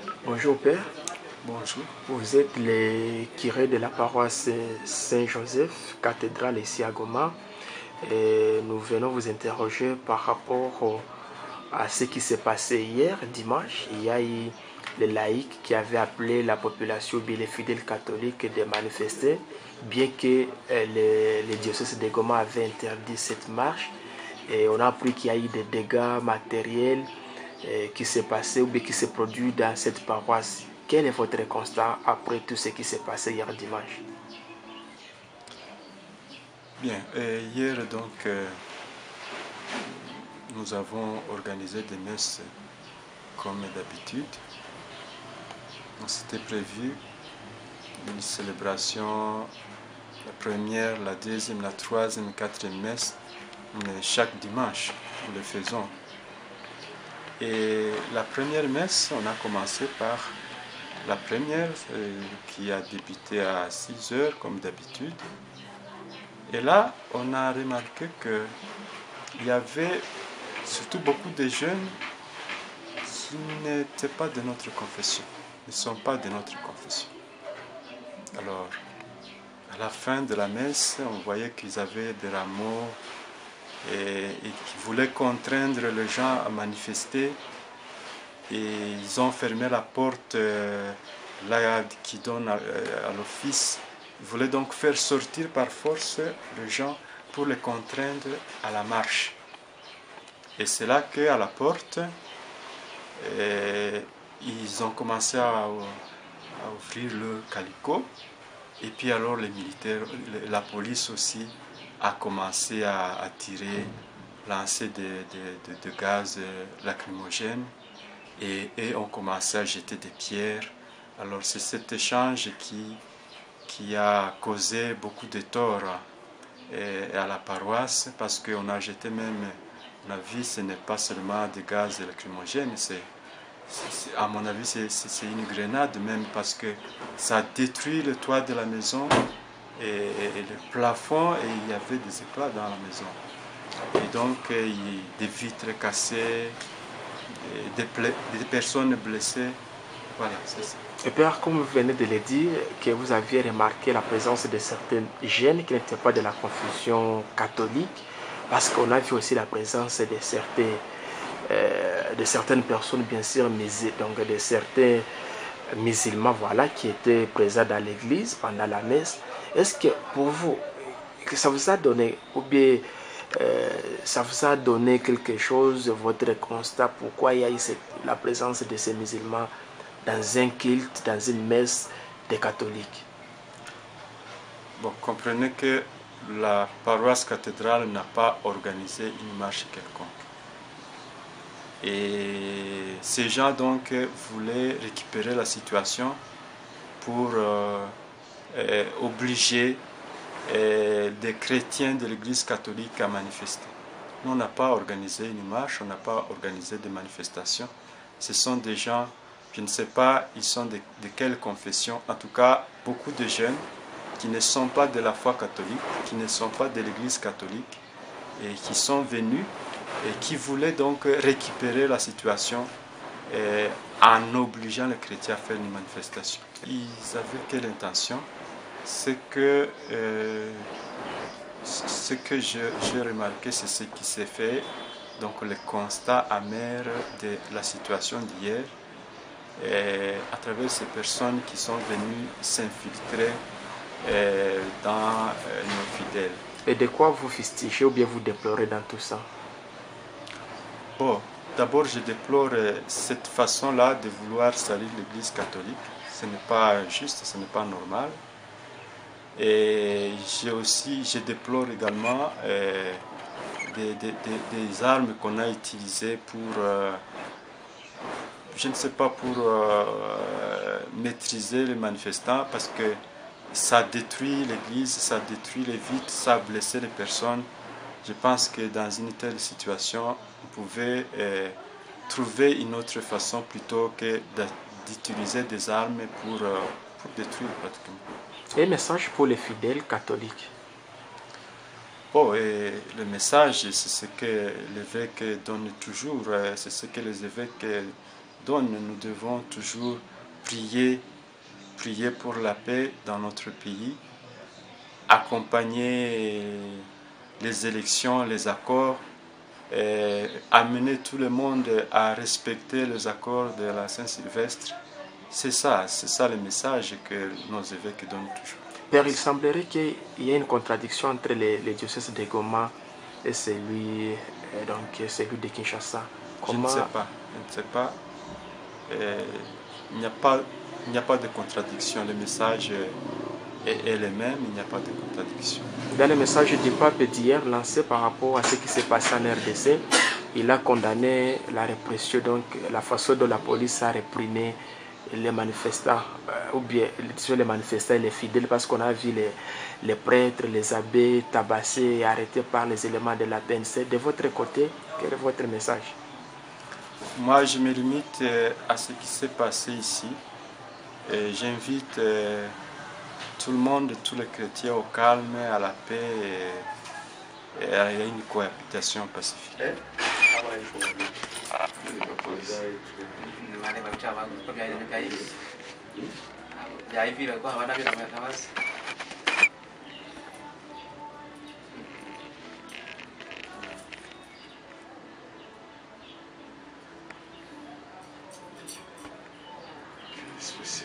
Bonjour Père, Bonjour. vous êtes le curé de la paroisse Saint-Joseph, cathédrale ici à Goma. Et nous venons vous interroger par rapport à ce qui s'est passé hier, dimanche. Il y a eu les laïcs qui avaient appelé la population, bien les fidèles catholiques, de manifester, bien que le diocèse de Goma avait interdit cette marche. Et on a appris qu'il y a eu des dégâts matériels qui s'est passé ou bien qui s'est produit dans cette paroisse. Quel est votre constat après tout ce qui s'est passé hier dimanche? Bien, hier donc nous avons organisé des messes comme d'habitude. C'était prévu une célébration, la première, la deuxième, la troisième, quatrième messe, mais chaque dimanche nous le faisons. Et la première messe, on a commencé par la première qui a débuté à 6 heures comme d'habitude. Et là, on a remarqué qu'il y avait surtout beaucoup de jeunes qui n'étaient pas de notre confession, ne sont pas de notre confession. Alors, à la fin de la messe, on voyait qu'ils avaient des rameaux et qu'ils voulaient contraindre les gens à manifester. Et ils ont fermé la porte là qui donne à l'office. Ils voulaient donc faire sortir par force les gens pour les contraindre à la marche. Et c'est là qu'à la porte, ils ont commencé à ouvrir le calicot. Et puis alors les militaires, la police aussi a commencé à tirer, lancer de gaz lacrymogènes. Et ont commencé à jeter des pierres. Alors c'est cet échange qui a causé beaucoup de tort à la paroisse, parce qu'on a jeté même, à mon avis, ce n'est pas seulement des gaz lacrymogènes, à mon avis c'est une grenade même, parce que ça a détruit le toit de la maison et le plafond, et il y avait des éclats dans la maison. Et donc des vitres cassées, des personnes blessées. Voilà, c'est ça. Et Père, comme vous venez de le dire, que vous aviez remarqué la présence de certains jeunes qui n'étaient pas de la confession catholique, parce qu'on a vu aussi la présence de certaines personnes, bien sûr, donc de certains musulmans, voilà, qui étaient présents dans l'église pendant la messe. Est-ce que pour vous, que ça vous a donné, ou bien ça vous a donné quelque chose, votre constat, pourquoi il y a eu la présence de ces musulmans dans un culte, dans une messe des catholiques? Bon, comprenez que la paroisse cathédrale n'a pas organisé une marche quelconque. Et ces gens donc voulaient récupérer la situation pour obliger des chrétiens de l'Église catholique à manifester. Nous, on n'a pas organisé une marche, on n'a pas organisé de manifestation. Ce sont des gens, je ne sais pas, ils sont de quelle confession. En tout cas, beaucoup de jeunes qui ne sont pas de la foi catholique, qui ne sont pas de l'Église catholique, et qui sont venus et qui voulaient donc récupérer la situation en obligeant les chrétiens à faire une manifestation. Ils avaient quelle intention? Ce que j'ai remarqué, c'est ce qui s'est fait, donc le constat amer de la situation d'hier, à travers ces personnes qui sont venues s'infiltrer dans nos fidèles. Et de quoi vous fustigez ou bien vous déplorez dans tout ça? Bon, d'abord je déplore cette façon-là de vouloir salir l'Église catholique. Ce n'est pas juste, ce n'est pas normal. Et je déplore également des armes qu'on a utilisées pour, je ne sais pas, pour maîtriser les manifestants, parce que ça détruit l'église, ça détruit les vitres, ça a blessé les personnes. Je pense que dans une telle situation, on pouvait trouver une autre façon plutôt que d'utiliser des armes pour détruire pratiquement. Et un message pour les fidèles catholiques? Oh, et le message, c'est ce que l'évêque donne toujours, c'est ce que les évêques donne. Nous devons toujours prier pour la paix dans notre pays, accompagner les élections, les accords, amener tout le monde à respecter les accords de la Saint-Sylvestre. C'est ça le message que nos évêques donnent toujours. Père, il semblerait qu'il y ait une contradiction entre les diocèses de Goma et celui de Kinshasa. Comment... Je ne sais pas. Il n'y a pas de contradiction. Le message est le même, il n'y a pas de contradiction. Dans le message du pape d'hier lancé par rapport à ce qui s'est passé en RDC, il a condamné la répression, donc la façon dont la police a réprimé les manifestants, ou bien les manifestants et les fidèles, parce qu'on a vu les prêtres, les abbés tabassés et arrêtés par les éléments de la PNC. De votre côté, quel est votre message? Moi, je me limite à ce qui s'est passé ici. J'invite tout le monde, tous les chrétiens au calme, à la paix et à une cohabitation pacifique.